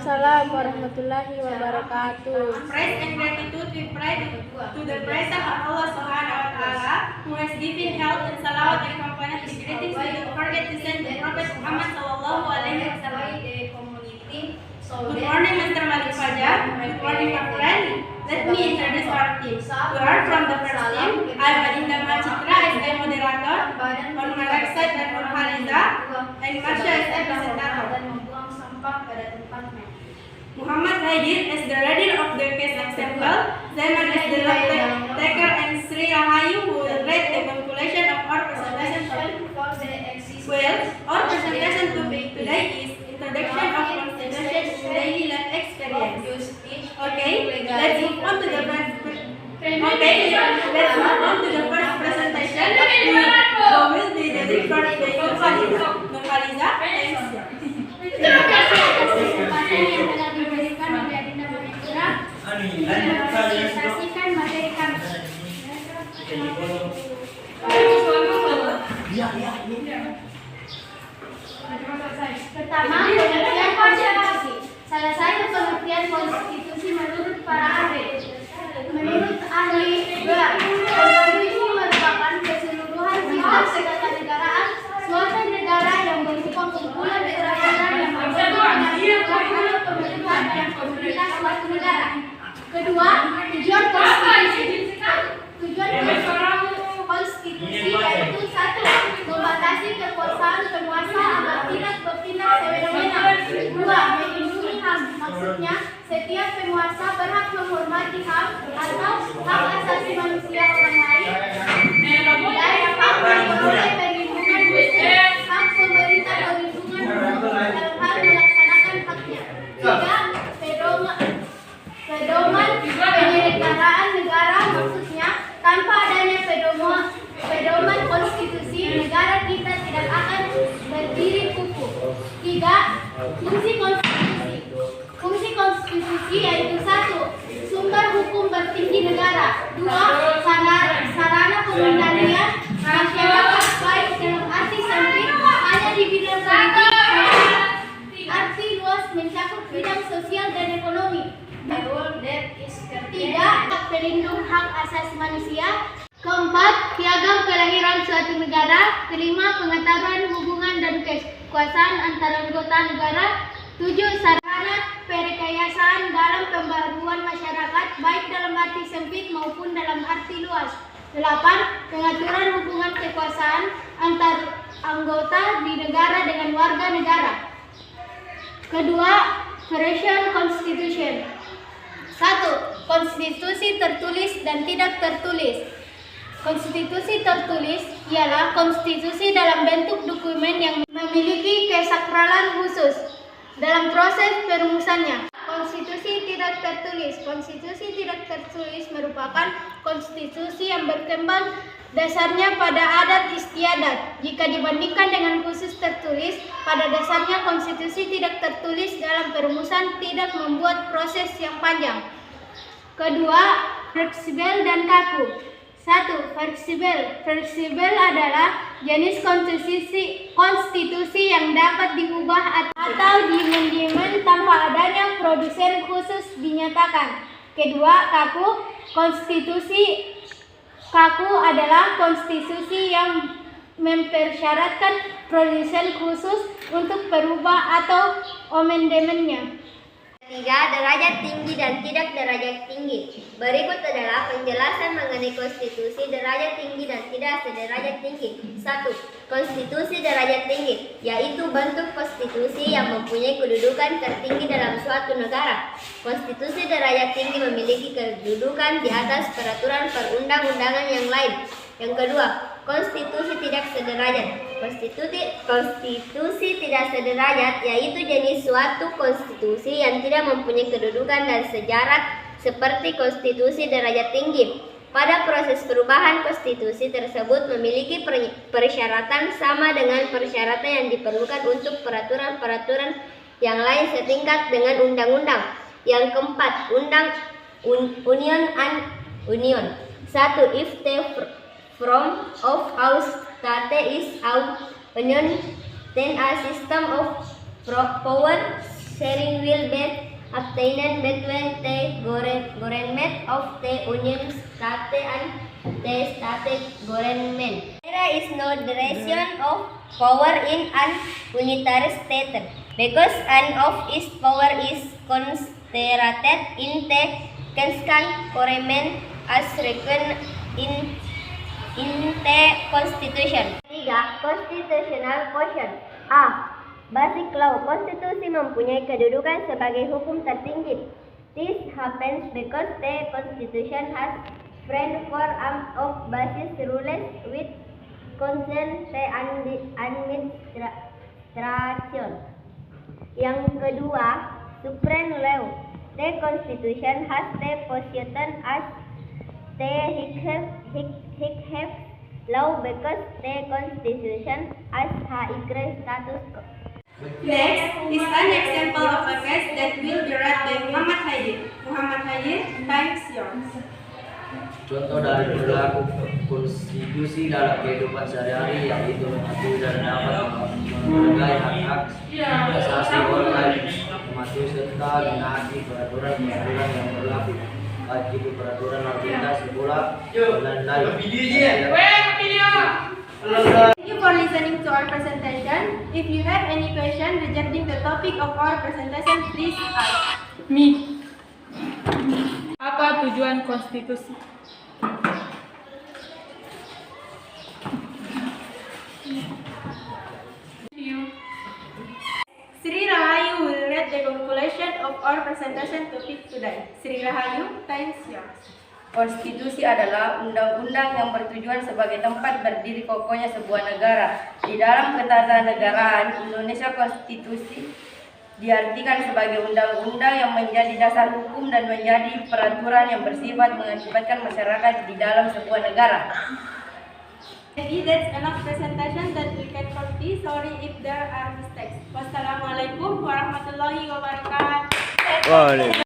Waalaikumsalam warahmatullahi wabarakatuh. Praise and gratitude we pray to the presence of Allah Subhanahu wa Ta'ala, who has given health and salawat and accompanied the greetings. We don't forget to send the Prophet Muhammad Sallallahu Alaihi Wasallam. Good morning, Mr. Malik Fajar. Good morning, my friend. Let me introduce our team. We are from the first team. I am Adinda Machitra as the moderator. On my right side, I'm Nurhaliza and Marsha as the presenter. Muhammad Haidir as the reader of the case example, Zaman as the note taker, and Sri Rahayu who will read the conclusion of our presentation. Well, our presentation today is Introduction of Constitution to Daily Life Experience. Okay, let's move on to the first presentation. Who will be delivered by Nurhaliza. Nurhaliza, thanks. Saksikan materi kami. Pertama, pengertian konstitusi. Salah satu pengertian konstitusi menurut para ahli. Menurut ahli, konstitusi merupakan keseluruhan sifat ketatanegaraan suatu negara yang berupa kumpulan peraturan yang mengatur pemerintahan dan pemerintah suatu negara. Kedua, tujuan konstitusi. Konstitusi yaitu satu, membatasi kekuasaan penguasa agar tidak bertindak semena-mena. Dua, melindungi HAM. Maksudnya, setiap penguasa berhak menghormati HAM atau hak asasi manusia orang lain. Dan hak memperoleh perlindungan khusus, hak pemerintah perlindungan dalam hal melaksanakan haknya. Tiga, pedoman penyelenggaraan negara. Maksudnya, tanpa adanya pedoman konstitusi, negara kita tidak akan berdiri kukuh. Tiga, fungsi konstitusi. Fungsi konstitusi yaitu satu, sumber hukum tertinggi negara. Dua, sarana pengendalian masyarakat baik dalam arti sempit hanya di bidang politik, arti luas mencakup bidang sosial dan ekonomi. Tiga, pelindung hak asasi manusia. Keempat, piagam kelahiran suatu negara. Kelima, pengetahuan hubungan dan kekuasaan antara anggota negara. Tujuh, sarana perekayasaan dalam pembaruan masyarakat baik dalam arti sempit maupun dalam arti luas. Delapan, pengaturan hubungan kekuasaan antar anggota di negara dengan warga negara. Kedua, Federal Constitution. Satu, konstitusi tertulis dan tidak tertulis. Konstitusi tertulis ialah konstitusi dalam bentuk dokumen yang memiliki kesakralan khusus dalam proses perumusannya. Konstitusi tidak tertulis. Konstitusi tidak tertulis merupakan konstitusi yang berkembang dasarnya pada adat istiadat. Jika dibandingkan dengan khusus tertulis, pada dasarnya konstitusi tidak tertulis dalam perumusan tidak membuat proses yang panjang. Kedua, fleksibel dan kaku. Satu, fleksibel. Fleksibel adalah jenis konstitusi yang dapat diubah atau diamendmen tanpa adanya produsen khusus dinyatakan. Kedua, kaku. Konstitusi kaku adalah konstitusi yang mempersyaratkan produsen khusus untuk berubah atau amendmennya. Tiga, derajat tinggi dan tidak derajat tinggi. Berikut adalah penjelasan mengenai konstitusi derajat tinggi dan tidak sederajat tinggi. Satu, konstitusi derajat tinggi, yaitu bentuk konstitusi yang mempunyai kedudukan tertinggi dalam suatu negara. Konstitusi derajat tinggi memiliki kedudukan di atas peraturan perundang-undangan yang lain. Yang kedua, konstitusi tidak sederajat. Konstitusi tidak sederajat yaitu jenis suatu konstitusi yang tidak mempunyai kedudukan dan sejarat seperti konstitusi derajat tinggi. Pada proses perubahan konstitusi tersebut memiliki persyaratan sama dengan persyaratan yang diperlukan untuk peraturan-peraturan yang lain setingkat dengan undang-undang. Yang keempat, Union. Satu, if the form of our state is our union, then a system of power sharing will be obtained between the government of the Union State and the state government. There is no duration of power in an unitary state because an of its power is concentrated in the Kenskan government as recognized in the Constitution. 3. Constitutional question. A. Basic law. Konstitusi mempunyai kedudukan sebagai hukum tertinggi. This happens because the Constitution has framed form of basis rules with concern the administration. Yang kedua, supreme law. The Constitution has the position as the highest law because the Constitution has higher status. Next is an example of a case that will be read by Muhammad Hayyir. Muhammad Hayyir, time is yours. Contoh dari perilaku konstitusi dalam kehidupan sehari-hari yaitu mengatur dan dapat menghargai hak-hak asasi orang lain, mematuhi serta menaati peraturan-peraturan yang berlaku, baik itu peraturan lalu lintas, sekolah, dan lain-lain. Thank you for listening to our presentation. If you have any question regarding the topic of our presentation, please ask Me. Apa tujuan konstitusi? Sri Rahayu will read the conclusion of our presentation topic today. Sri Rahayu, time is yours. Konstitusi adalah undang-undang yang bertujuan sebagai tempat berdiri kokohnya sebuah negara. Di dalam ketatanegaraan Indonesia, konstitusi diartikan sebagai undang-undang yang menjadi dasar hukum dan menjadi peraturan yang bersifat mengakibatkan masyarakat di dalam sebuah negara. Maybe that's enough presentation that we can copy. Sorry if there are mistakes. Wassalamualaikum warahmatullahi wabarakatuh.